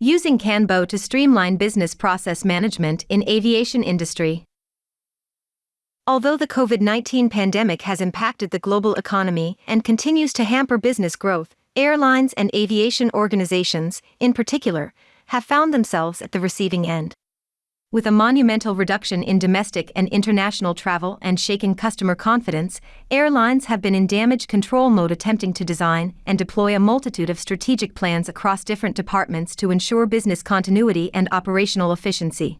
Using KanBo to streamline business process management in aviation industry. Although the COVID-19 pandemic has impacted the global economy and continues to hamper business growth, airlines and aviation organizations, in particular, have found themselves at the receiving end. With a monumental reduction in domestic and international travel and shaken customer confidence, airlines have been in damage control mode, attempting to design and deploy a multitude of strategic plans across different departments to ensure business continuity and operational efficiency.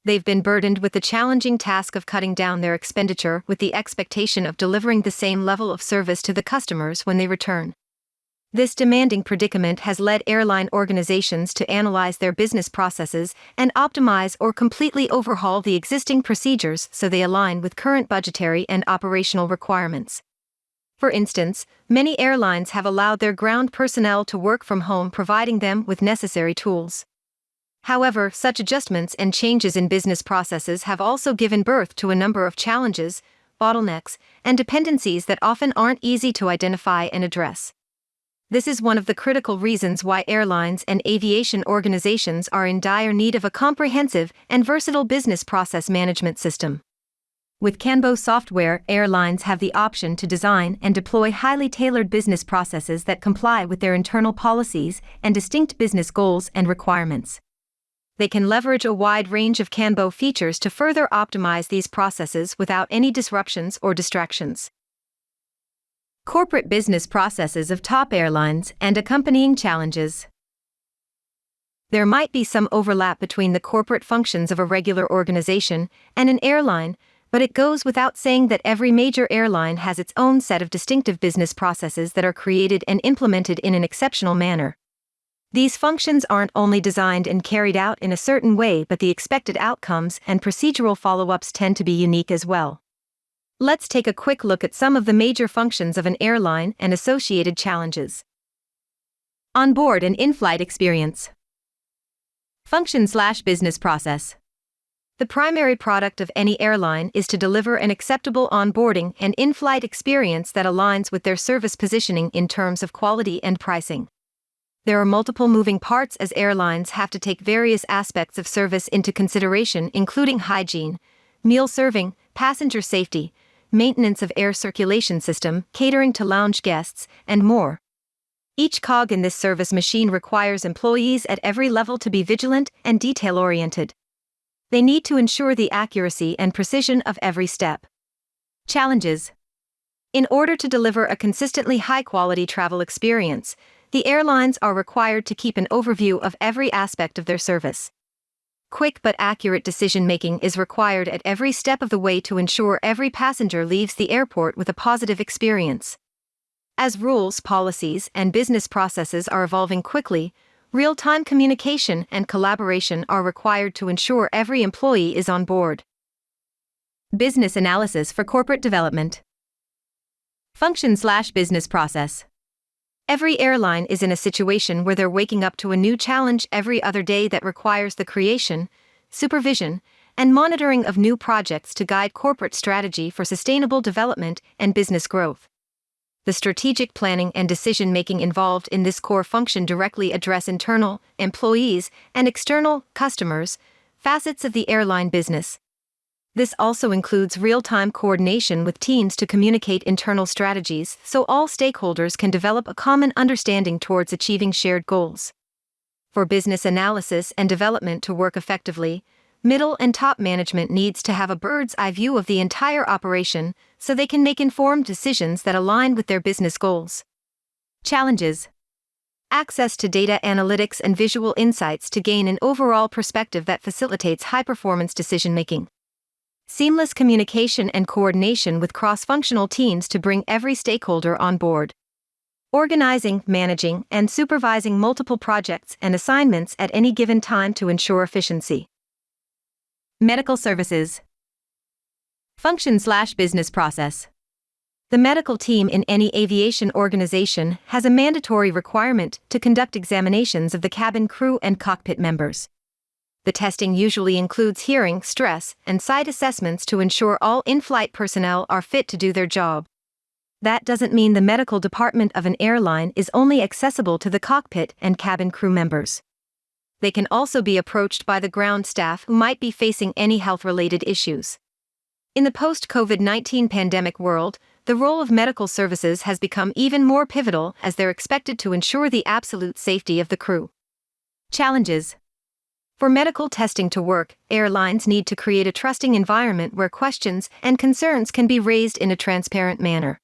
They've been burdened with the challenging task of cutting down their expenditure with the expectation of delivering the same level of service to the customers when they return. This demanding predicament has led airline organizations to analyze their business processes and optimize or completely overhaul the existing procedures so they align with current budgetary and operational requirements. For instance, many airlines have allowed their ground personnel to work from home, providing them with necessary tools. However, such adjustments and changes in business processes have also given birth to a number of challenges, bottlenecks, and dependencies that often aren't easy to identify and address. This is one of the critical reasons why airlines and aviation organizations are in dire need of a comprehensive and versatile business process management system. With KanBo software, airlines have the option to design and deploy highly tailored business processes that comply with their internal policies and distinct business goals and requirements. They can leverage a wide range of KanBo features to further optimize these processes without any disruptions or distractions. Corporate business processes of top airlines and accompanying challenges. There might be some overlap between the corporate functions of a regular organization and an airline, but it goes without saying that every major airline has its own set of distinctive business processes that are created and implemented in an exceptional manner. These functions aren't only designed and carried out in a certain way, but the expected outcomes and procedural follow-ups tend to be unique as well. Let's take a quick look at some of the major functions of an airline and associated challenges. Onboard and in-flight experience. Function/business process. The primary product of any airline is to deliver an acceptable onboarding and in-flight experience that aligns with their service positioning in terms of quality and pricing. There are multiple moving parts as airlines have to take various aspects of service into consideration, including hygiene, meal serving, passenger safety, maintenance of air circulation system, catering to lounge guests, and more. Each cog in this service machine requires employees at every level to be vigilant and detail-oriented. They need to ensure the accuracy and precision of every step. Challenges. In order to deliver a consistently high-quality travel experience, the airlines are required to keep an overview of every aspect of their service. Quick but accurate decision-making is required at every step of the way to ensure every passenger leaves the airport with a positive experience. As rules, policies, and business processes are evolving quickly, real-time communication and collaboration are required to ensure every employee is on board. Business analysis for corporate development. Function/business process. Every airline is in a situation where they're waking up to a new challenge every other day that requires the creation, supervision, and monitoring of new projects to guide corporate strategy for sustainable development and business growth. The strategic planning and decision-making involved in this core function directly address internal, employees, and external, customers, facets of the airline business. This also includes real-time coordination with teams to communicate internal strategies so all stakeholders can develop a common understanding towards achieving shared goals. For business analysis and development to work effectively, middle and top management needs to have a bird's-eye view of the entire operation so they can make informed decisions that align with their business goals. Challenges. Access to data analytics and visual insights to gain an overall perspective that facilitates high-performance decision-making. Seamless communication and coordination with cross-functional teams to bring every stakeholder on board. Organizing, managing, and supervising multiple projects and assignments at any given time to ensure efficiency. Medical services. Function/business process. The medical team in any aviation organization has a mandatory requirement to conduct examinations of the cabin crew and cockpit members. The testing usually includes hearing, stress, and sight assessments to ensure all in-flight personnel are fit to do their job. That doesn't mean the medical department of an airline is only accessible to the cockpit and cabin crew members. They can also be approached by the ground staff who might be facing any health-related issues. In the post-COVID-19 pandemic world, the role of medical services has become even more pivotal as they're expected to ensure the absolute safety of the crew. Challenges. For medical testing to work, airlines need to create a trusting environment where questions and concerns can be raised in a transparent manner.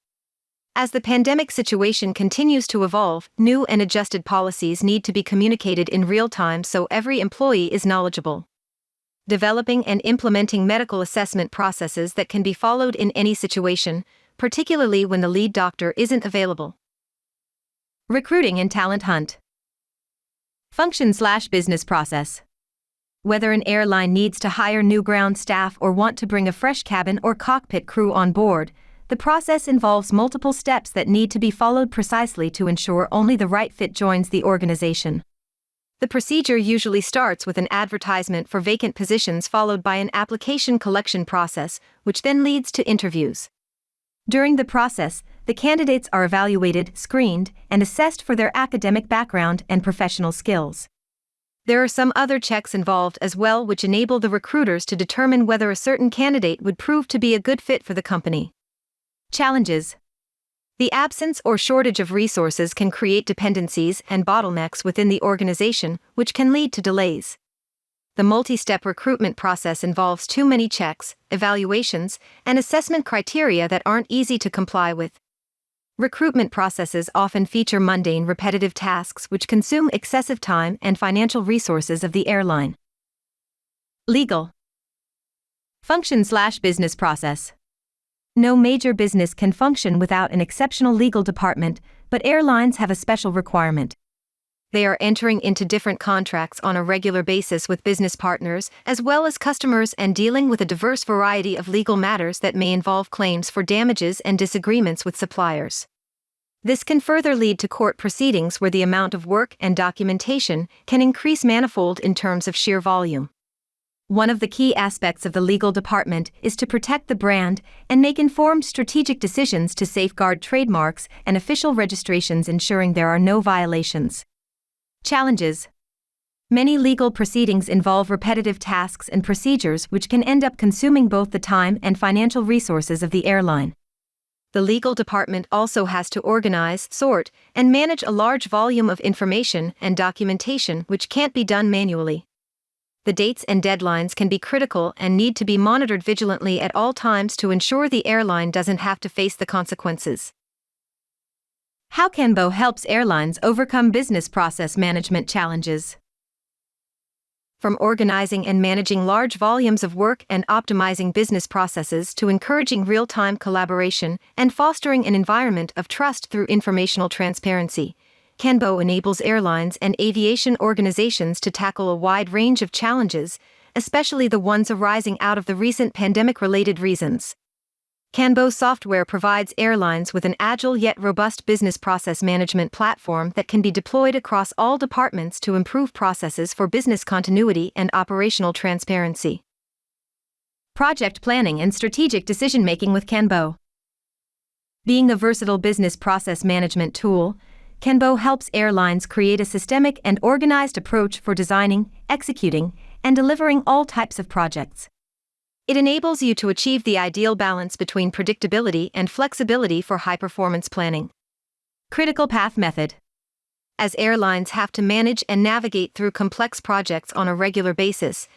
As the pandemic situation continues to evolve, new and adjusted policies need to be communicated in real time so every employee is knowledgeable. Developing and implementing medical assessment processes that can be followed in any situation, particularly when the lead doctor isn't available. Recruiting and talent hunt. Function/business process. Whether an airline needs to hire new ground staff or want to bring a fresh cabin or cockpit crew on board, the process involves multiple steps that need to be followed precisely to ensure only the right fit joins the organization. The procedure usually starts with an advertisement for vacant positions followed by an application collection process, which then leads to interviews. During the process, the candidates are evaluated, screened, and assessed for their academic background and professional skills. There are some other checks involved as well which enable the recruiters to determine whether a certain candidate would prove to be a good fit for the company. Challenges. The absence or shortage of resources can create dependencies and bottlenecks within the organization, which can lead to delays. The multi-step recruitment process involves too many checks, evaluations, and assessment criteria that aren't easy to comply with. Recruitment processes often feature mundane, repetitive tasks which consume excessive time and financial resources of the airline. Legal. Function/business process. No major business can function without an exceptional legal department, but airlines have a special requirement. They are entering into different contracts on a regular basis with business partners, as well as customers, and dealing with a diverse variety of legal matters that may involve claims for damages and disagreements with suppliers. This can further lead to court proceedings where the amount of work and documentation can increase manifold in terms of sheer volume. One of the key aspects of the legal department is to protect the brand and make informed strategic decisions to safeguard trademarks and official registrations, ensuring there are no violations. Challenges. Many legal proceedings involve repetitive tasks and procedures which can end up consuming both the time and financial resources of the airline. The legal department also has to organize, sort, and manage a large volume of information and documentation which can't be done manually. The dates and deadlines can be critical and need to be monitored vigilantly at all times to ensure the airline doesn't have to face the consequences. How KanBo helps airlines overcome business process management challenges. From organizing and managing large volumes of work and optimizing business processes to encouraging real-time collaboration and fostering an environment of trust through informational transparency, KanBo enables airlines and aviation organizations to tackle a wide range of challenges, especially the ones arising out of the recent pandemic-related reasons. KanBo software provides airlines with an agile yet robust business process management platform that can be deployed across all departments to improve processes for business continuity and operational transparency. Project planning and strategic decision-making with KanBo. Being a versatile business process management tool, KanBo helps airlines create a systemic and organized approach for designing, executing, and delivering all types of projects. It enables you to achieve the ideal balance between predictability and flexibility for high-performance planning. Critical path method. As airlines have to manage and navigate through complex projects on a regular basis,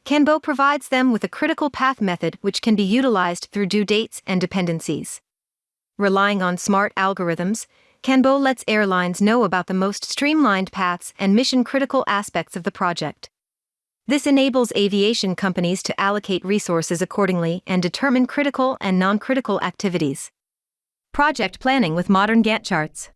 KanBo provides them with a critical path method which can be utilized through due dates and dependencies. Relying on smart algorithms, KanBo lets airlines know about the most streamlined paths and mission-critical aspects of the project. This enables aviation companies to allocate resources accordingly and determine critical and non-critical activities. Project planning with modern Gantt charts.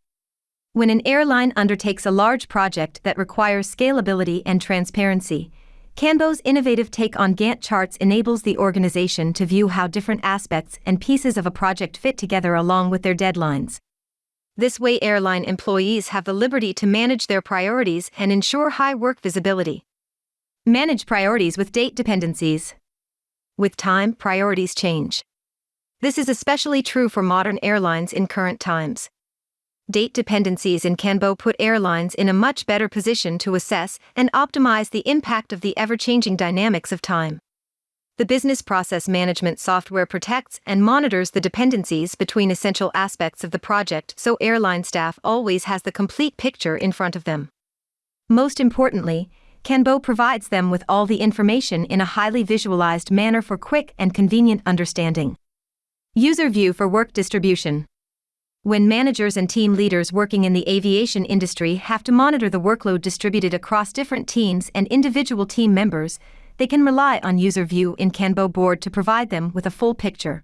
When an airline undertakes a large project that requires scalability and transparency, KanBo's innovative take on Gantt charts enables the organization to view how different aspects and pieces of a project fit together along with their deadlines. This way, airline employees have the liberty to manage their priorities and ensure high work visibility. Manage priorities with date dependencies. With time, priorities change. This is especially true for modern airlines in current times. Date dependencies in KanBo put airlines in a much better position to assess and optimize the impact of the ever-changing dynamics of time. The business process management software protects and monitors the dependencies between essential aspects of the project so airline staff always has the complete picture in front of them. Most importantly, KanBo provides them with all the information in a highly visualized manner for quick and convenient understanding. User view for work distribution. When managers and team leaders working in the aviation industry have to monitor the workload distributed across different teams and individual team members, they can rely on User View in KanBo Board to provide them with a full picture.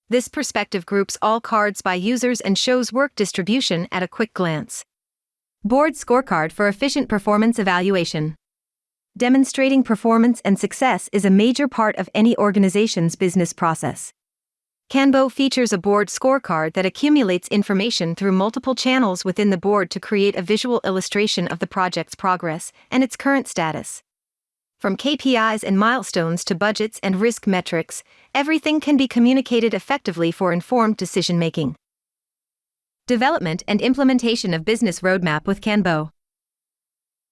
This perspective groups all cards by users and shows work distribution at a quick glance. Board Scorecard for efficient performance evaluation. Demonstrating performance and success is a major part of any organization's business process. KanBo features a board scorecard that accumulates information through multiple channels within the board to create a visual illustration of the project's progress and its current status. From KPIs and milestones to budgets and risk metrics, everything can be communicated effectively for informed decision-making. Development and implementation of business roadmap with KanBo.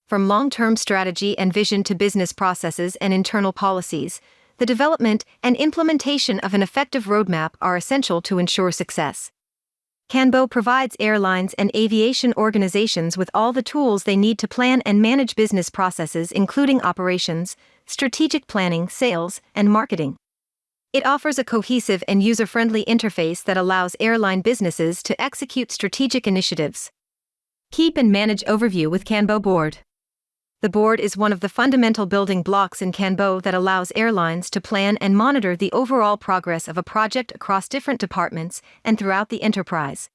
From long-term strategy and vision to business processes and internal policies, the development and implementation of an effective roadmap are essential to ensure success. KanBo provides airlines and aviation organizations with all the tools they need to plan and manage business processes including operations, strategic planning, sales, and marketing. It offers a cohesive and user-friendly interface that allows airline businesses to execute strategic initiatives. Keep and manage overview with KanBo Board. The board is one of the fundamental building blocks in KanBo that allows airlines to plan and monitor the overall progress of a project across different departments and throughout the enterprise.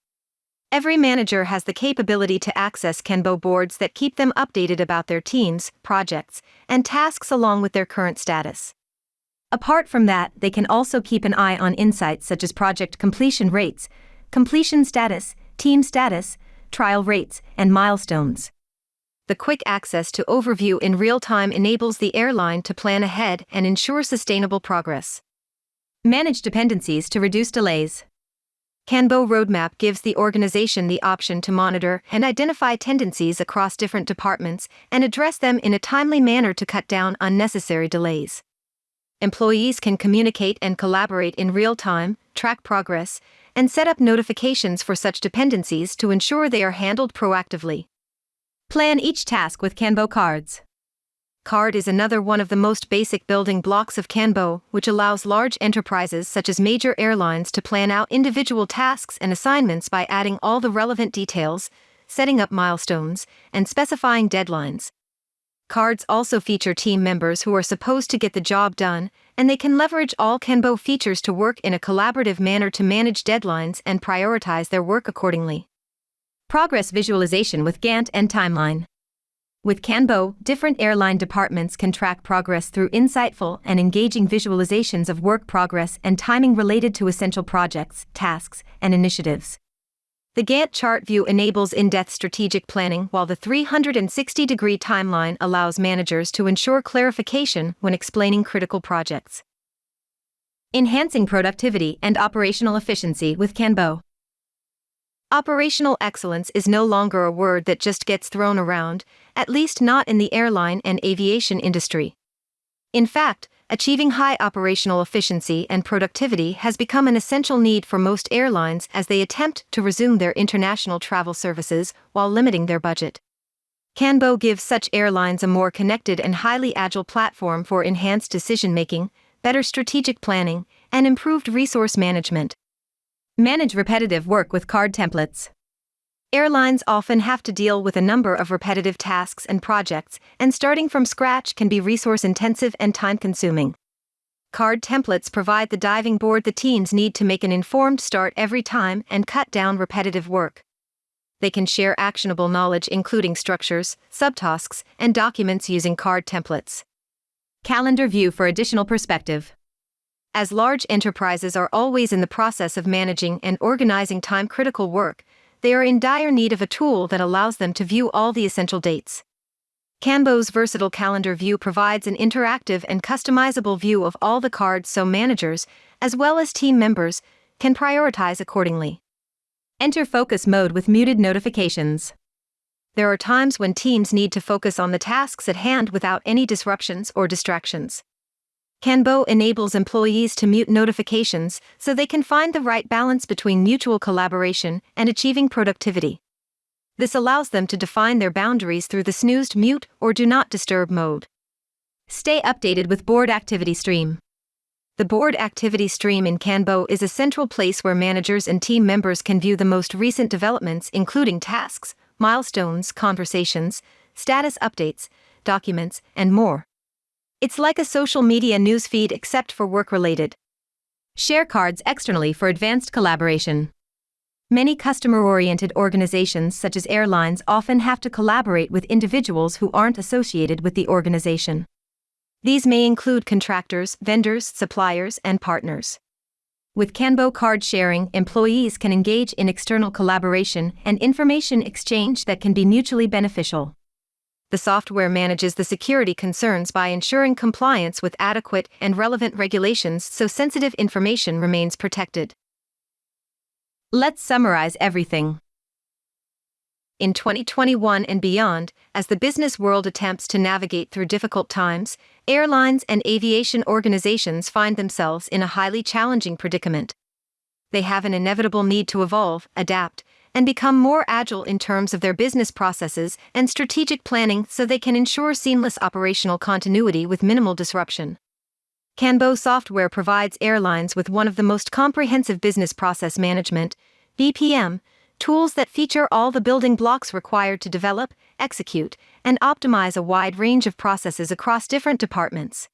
Every manager has the capability to access KanBo boards that keep them updated about their teams, projects, and tasks along with their current status. Apart from that, they can also keep an eye on insights such as project completion rates, completion status, team status, trial rates, and milestones. The quick access to overview in real time enables the airline to plan ahead and ensure sustainable progress. Manage dependencies to reduce delays. KanBo Roadmap gives the organization the option to monitor and identify tendencies across different departments and address them in a timely manner to cut down unnecessary delays. Employees can communicate and collaborate in real time, track progress, and set up notifications for such dependencies to ensure they are handled proactively. Plan each task with KanBo Cards. Card is another one of the most basic building blocks of KanBo, which allows large enterprises such as major airlines to plan out individual tasks and assignments by adding all the relevant details, setting up milestones, and specifying deadlines. Cards also feature team members who are supposed to get the job done, and they can leverage all KanBo features to work in a collaborative manner to manage deadlines and prioritize their work accordingly. Progress visualization with Gantt and timeline. With KanBo, different airline departments can track progress through insightful and engaging visualizations of work progress and timing related to essential projects, tasks, and initiatives. The Gantt chart view enables in-depth strategic planning, while the 360-degree timeline allows managers to ensure clarification when explaining critical projects. Enhancing productivity and operational efficiency with KanBo. Operational excellence is no longer a word that just gets thrown around, at least not in the airline and aviation industry. In fact, achieving high operational efficiency and productivity has become an essential need for most airlines as they attempt to resume their international travel services while limiting their budget. KanBo gives such airlines a more connected and highly agile platform for enhanced decision-making, better strategic planning, and improved resource management. Manage repetitive work with card templates. Airlines often have to deal with a number of repetitive tasks and projects, and starting from scratch can be resource-intensive and time-consuming. Card templates provide the diving board the teams need to make an informed start every time and cut down repetitive work. They can share actionable knowledge including structures, subtasks, and documents using card templates. Calendar view for additional perspective. As large enterprises are always in the process of managing and organizing time-critical work, they are in dire need of a tool that allows them to view all the essential dates. KanBo's versatile calendar view provides an interactive and customizable view of all the cards so managers, as well as team members, can prioritize accordingly. Enter focus mode with muted notifications. There are times when teams need to focus on the tasks at hand without any disruptions or distractions. KanBo enables employees to mute notifications so they can find the right balance between mutual collaboration and achieving productivity. This allows them to define their boundaries through the snoozed mute or do not disturb mode. Stay updated with Board Activity Stream. The Board Activity Stream in KanBo is a central place where managers and team members can view the most recent developments, including tasks, milestones, conversations, status updates, documents, and more. It's like a social media newsfeed except for work-related. Share cards externally for advanced collaboration. Many customer-oriented organizations such as airlines often have to collaborate with individuals who aren't associated with the organization. These may include contractors, vendors, suppliers, and partners. With KanBo card sharing, employees can engage in external collaboration and information exchange that can be mutually beneficial. The software manages the security concerns by ensuring compliance with adequate and relevant regulations so sensitive information remains protected. Let's summarize everything. In 2021 and beyond, as the business world attempts to navigate through difficult times, airlines and aviation organizations find themselves in a highly challenging predicament. They have an inevitable need to evolve, adapt, and become more agile in terms of their business processes and strategic planning so they can ensure seamless operational continuity with minimal disruption. KanBo software provides airlines with one of the most comprehensive business process management (BPM) tools that feature all the building blocks required to develop, execute, and optimize a wide range of processes across different departments.